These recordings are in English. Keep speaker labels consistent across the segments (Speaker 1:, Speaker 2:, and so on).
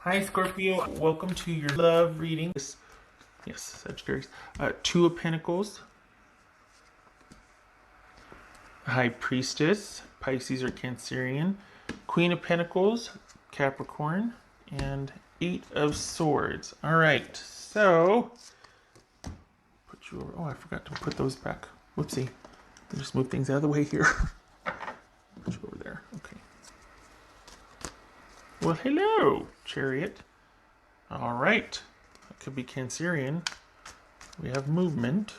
Speaker 1: Hi Scorpio, welcome to your love reading. Yes, Sagittarius. Two of Pentacles, High Priestess, Pisces or Cancerian, Queen of Pentacles, Capricorn, and Eight of Swords. All right, so put you over. Oh, I forgot to put those back. Whoopsie. I just moved things out of the way here. Put you over there. Okay. Well, hello, Chariot. All right. That could be Cancerian. We have movement.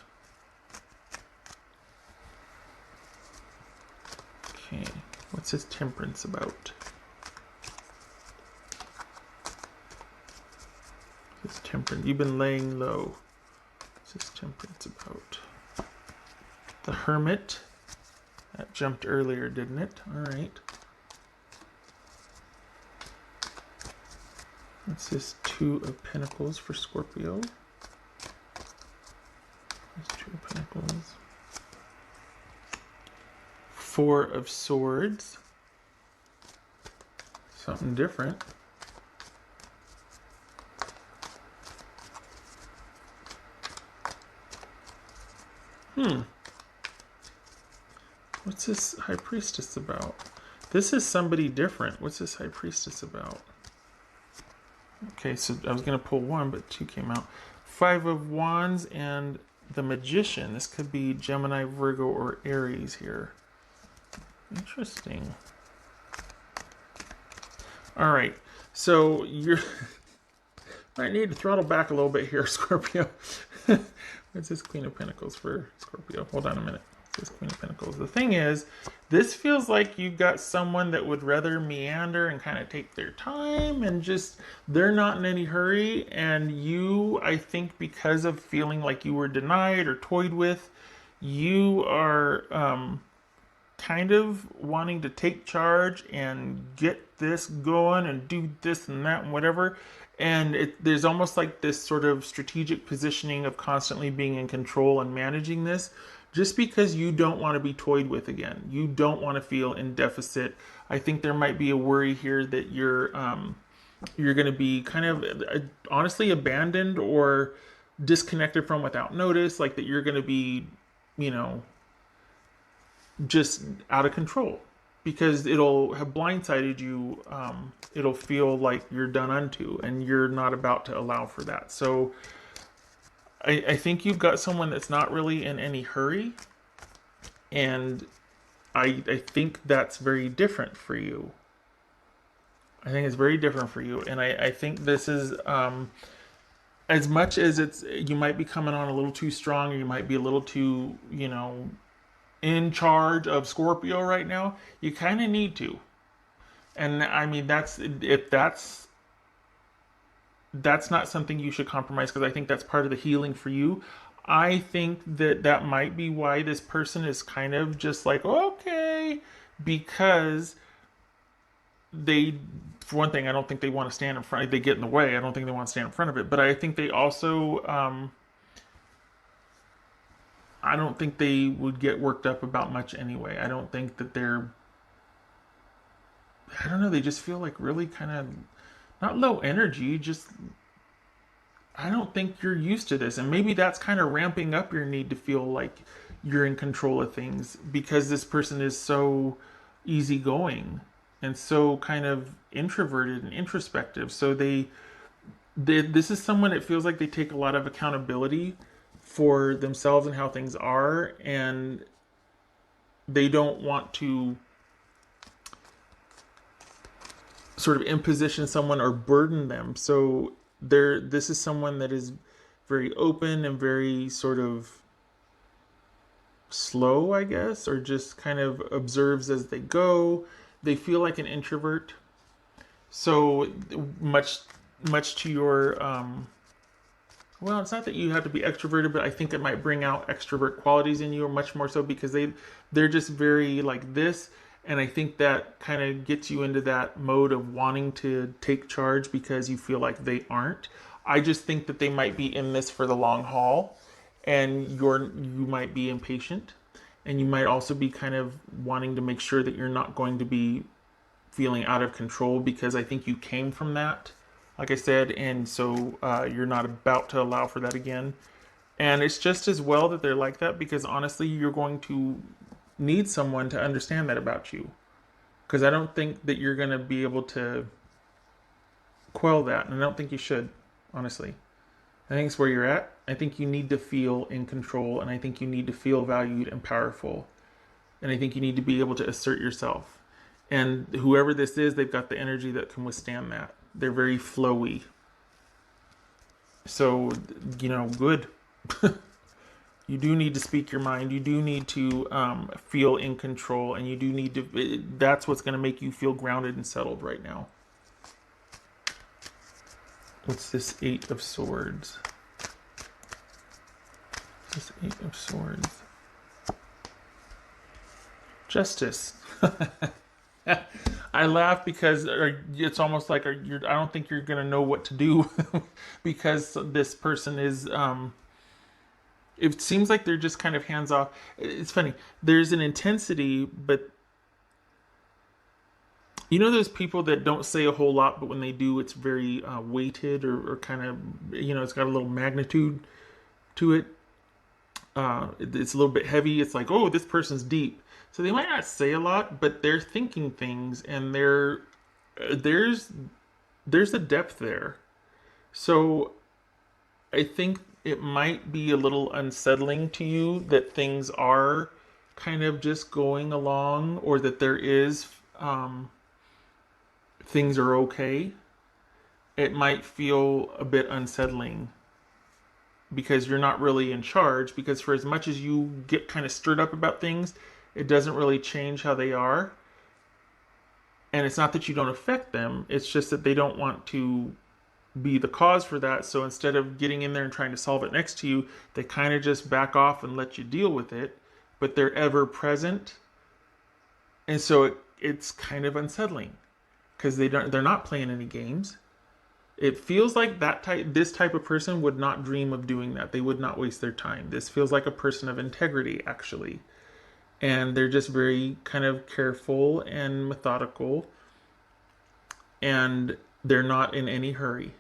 Speaker 1: Okay. What's his temperance about? His temperance. You've been laying low. What's his temperance about? The Hermit. That jumped earlier, didn't it? All right. What's this Two of Pentacles for Scorpio? There's Two of Pentacles. Four of Swords. Something different. What's this High Priestess about? This is somebody different. What's this High Priestess about? Okay, so I was going to pull one, but two came out. Five of Wands and the Magician. This could be Gemini, Virgo, or Aries here. Interesting. All right, so you're might need to throttle back a little bit here, Scorpio. What's this Queen of Pentacles for Scorpio? Hold on a minute. This Queen of Pentacles. The thing is, this feels like you've got someone that would rather meander and kind of take their time and just, they're not in any hurry. And you, I think because of feeling like you were denied or toyed with, you are kind of wanting to take charge and get this going and do this and that and whatever. And there's almost like this sort of strategic positioning of constantly being in control and managing this, just because you don't want to be toyed with again. You don't want to feel in deficit. I think there might be a worry here that you're going to be kind of honestly abandoned or disconnected from without notice, like that you're going to be, just out of control because it'll have blindsided you. It'll feel like you're done unto and you're not about to allow for that. So I think you've got someone that's not really in any hurry, and I think that's very different for you. I think it's very different for you, and I think this is as much as you might be coming on a little too strong, or you might be a little too in charge of Scorpio right now. You kind of need to, and I mean that's not something you should compromise, because I think that's part of the healing for you. I think that might be why this person is kind of just like, okay, because for one thing, I don't think they want to stand in front. They get in the way. I don't think they want to stand in front of it. But I think they also, I don't think they would get worked up about much anyway. I don't think that I don't know, they just feel like really kind of, not low energy, just I don't think you're used to this. And maybe that's kind of ramping up your need to feel like you're in control of things, because this person is so easygoing and so kind of introverted and introspective. So this is someone that feels like they take a lot of accountability for themselves and how things are, and they don't want to sort of imposition someone or burden them. So this is someone that is very open and very sort of slow, I guess, or just kind of observes as they go. They feel like an introvert. So much to your well, it's not that you have to be extroverted, but I think it might bring out extrovert qualities in you, or much more so, because they're just very like this. And I think that kind of gets you into that mode of wanting to take charge because you feel like they aren't. I just think that they might be in this for the long haul, and you might be impatient, and you might also be kind of wanting to make sure that you're not going to be feeling out of control, because I think you came from that like I said, and so you're not about to allow for that again. And it's just as well that they're like that, because honestly, you're going to need someone to understand that about you. Because I don't think that you're going to be able to quell that, and I don't think you should, honestly. I think it's where you're at. I think you need to feel in control, and I think you need to feel valued and powerful. And I think you need to be able to assert yourself. And whoever this is, they've got the energy that can withstand that. They're very flowy. So, good. You do need to speak your mind. You do need to feel in control, and you do need to. That's what's going to make you feel grounded and settled right now. What's this Eight of Swords? This Eight of Swords. Justice. I laugh because it's almost like I don't think you're going to know what to do because this person is. It seems like they're just kind of hands off. It's funny. There's an intensity, but you know those people that don't say a whole lot, but when they do, it's very weighted or kind of, it's got a little magnitude to it. It's a little bit heavy. It's like, oh, this person's deep. So they might not say a lot, but they're thinking things, and there's a depth there. So I think it might be a little unsettling to you that things are kind of just going along, or that there is things are okay. It might feel a bit unsettling because you're not really in charge, because for as much as you get kind of stirred up about things, it doesn't really change how they are. And it's not that you don't affect them, it's just that they don't want to be the cause for that. So instead of getting in there and trying to solve it next to you, they kind of just back off and let you deal with it, but they're ever present. And so it's kind of unsettling because they're not playing any games. It feels like this type of person would not dream of doing that. They would not waste their time. This feels like a person of integrity, actually. And they're just very kind of careful and methodical. And they're not in any hurry.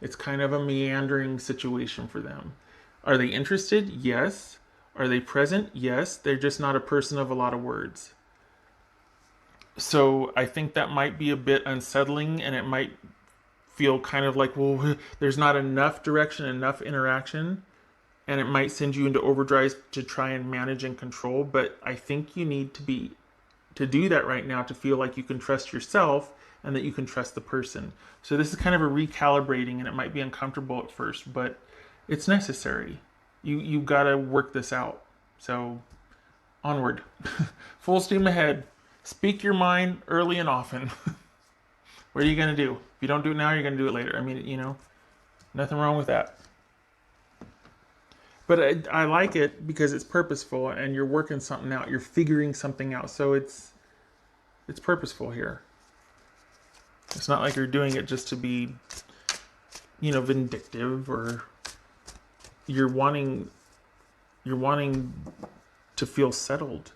Speaker 1: It's kind of a meandering situation for them. Are they interested? Yes. Are they present? Yes. They're just not a person of a lot of words. So I think that might be a bit unsettling, and it might feel kind of like, well, there's not enough direction, enough interaction, and it might send you into overdrive to try and manage and control. But I think you need to do that right now to feel like you can trust yourself and that you can trust the person. So this is kind of a recalibrating, and it might be uncomfortable at first, but it's necessary. You've got to work this out. So onward. Full steam ahead. Speak your mind early and often. What are you going to do? If you don't do it now, you're going to do it later. I mean, nothing wrong with that. But I like it because it's purposeful, and you're working something out. You're figuring something out. So it's purposeful here. It's not like you're doing it just to be, vindictive, or you're wanting to feel settled.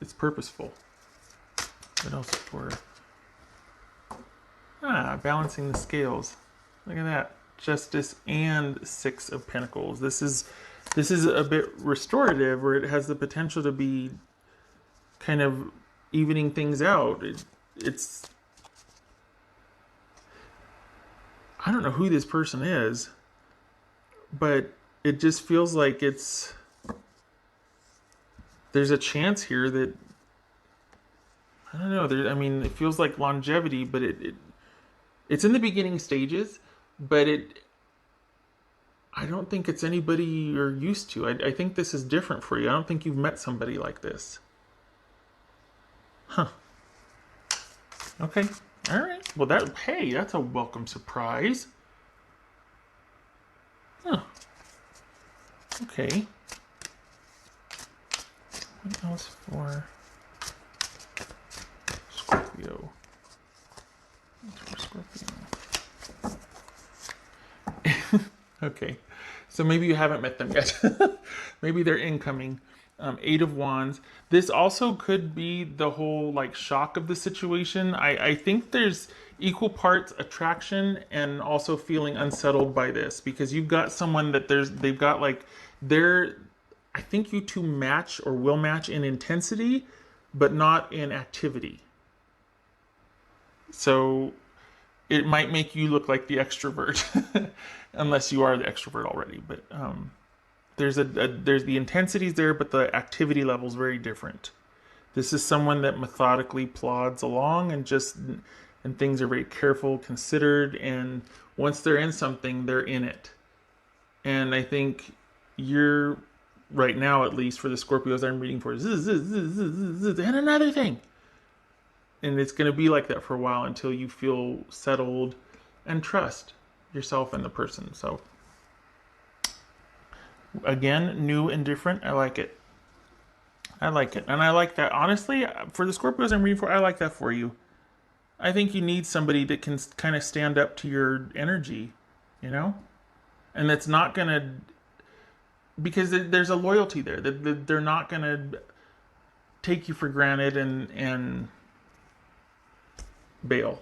Speaker 1: It's purposeful. What else for? Balancing the scales. Look at that. Justice and Six of Pentacles. This is a bit restorative, or it has the potential to be kind of evening things out. It's I don't know who this person is, but it just feels like there's a chance here that, I don't know, it feels like longevity, but it's in the beginning stages, but I don't think it's anybody you're used to. I think this is different for you. I don't think you've met somebody like this. Huh. Okay. All right. Well, that's a welcome surprise. Huh. Okay. What else for Scorpio? What's for Scorpio? Okay. So maybe you haven't met them yet. Maybe they're incoming. Eight of Wands. This also could be the whole like shock of the situation. I think there's equal parts attraction and also feeling unsettled by this, because you've got someone that they've got like they're I think you two match or will match in intensity, but not in activity. So it might make you look like the extrovert, unless you are the extrovert already. But there's the intensities there, but the activity level is very different. This is someone that methodically plods along and things are very careful, considered, and once they're in something, they're in it. And I think you're right now, at least for the Scorpios I'm reading for, and another thing. And it's going to be like that for a while until you feel settled and trust yourself and the person. So, again, new and different. I like it. I like it. And I like that. Honestly, for the Scorpios I'm reading for, I like that for you. I think you need somebody that can kind of stand up to your energy, you know? And that's not going to... Because there's a loyalty there. They're not going to take you for granted and bail.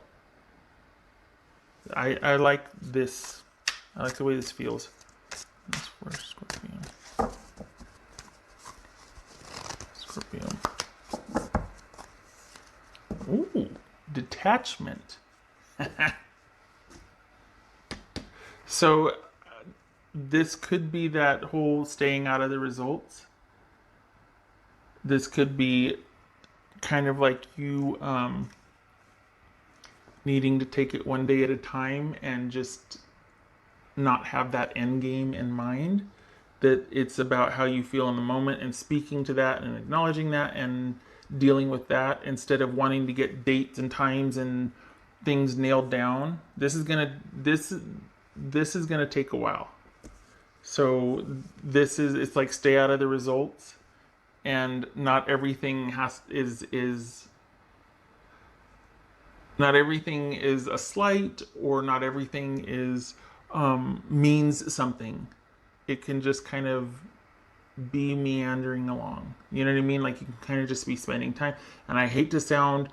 Speaker 1: I like this. I like the way this feels. That's for Scorpio. Scorpio. Ooh, detachment. So this could be that whole staying out of the results. This could be kind of like you needing to take it one day at a time and just not have that end game in mind. That it's about how you feel in the moment and speaking to that and acknowledging that and dealing with that instead of wanting to get dates and times and things nailed down. This is gonna take a while. So it's like stay out of the results, and not everything not everything is a slight, or not everything is means something. It can just kind of be meandering along. You know what I mean? Like you can kind of just be spending time. And I hate to sound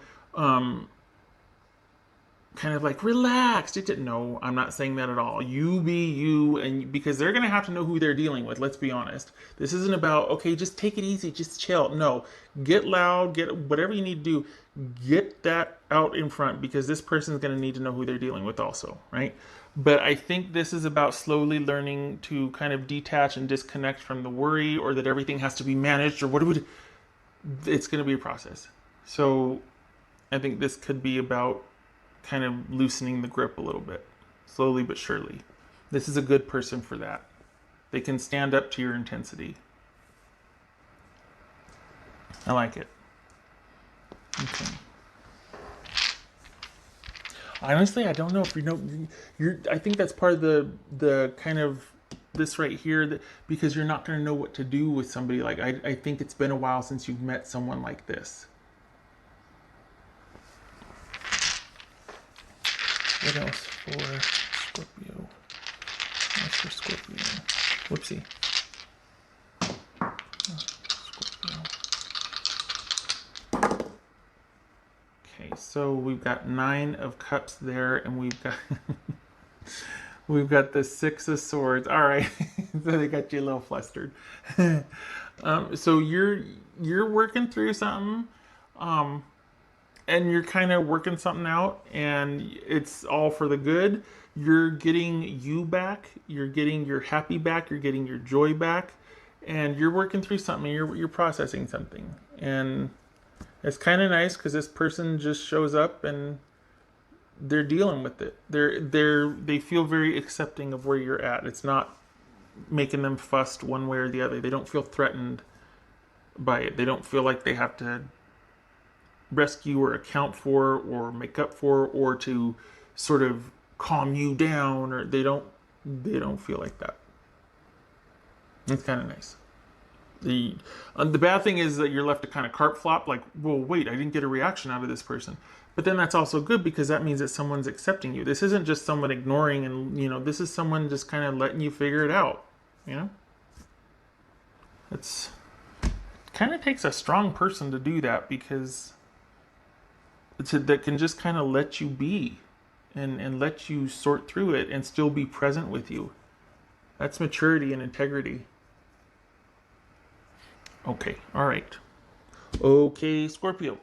Speaker 1: kind of like relaxed. No, I'm not saying that at all. You be you, and because they're gonna have to know who they're dealing with. Let's be honest. This isn't about okay, just take it easy, just chill. No, get loud, get whatever you need to do. Get that out in front, because this person is gonna need to know who they're dealing with also, right? But I think this is about slowly learning to kind of detach and disconnect from the worry, or that everything has to be managed, or it's going to be a process. So I think this could be about kind of loosening the grip a little bit, slowly but surely. This is a good person for that. They can stand up to your intensity. I like it. Okay. Honestly, I don't know if I think that's part of the kind of this right here, that because you're not going to know what to do with somebody like I think it's been a while since you've met someone like this. What else for Scorpio? What's for Scorpio? Whoopsie. Scorpio. Okay, so we've got 9 of Cups there, and we've got we've got the 6 of Swords. All right, so they got you a little flustered. So you're working through something, and you're kind of working something out, and it's all for the good. You're getting you back. You're getting your happy back. You're getting your joy back, and you're working through something. You're processing something, and it's kind of nice because this person just shows up and they're dealing with it. They feel very accepting of where you're at. It's not making them fussed one way or the other. They don't feel threatened by it. They don't feel like they have to rescue or account for or make up for or to sort of calm you down, or they don't feel like that. It's kind of nice. The bad thing is that you're left to kind of cart flop, like, well, wait, I didn't get a reaction out of this person. But then that's also good, because that means that someone's accepting you. This isn't just someone ignoring, and this is someone just kind of letting you figure it out. It's kind of takes a strong person to do that, because that can just kind of let you be and let you sort through it and still be present with you. That's maturity and integrity. Okay, all right. Okay, Scorpio.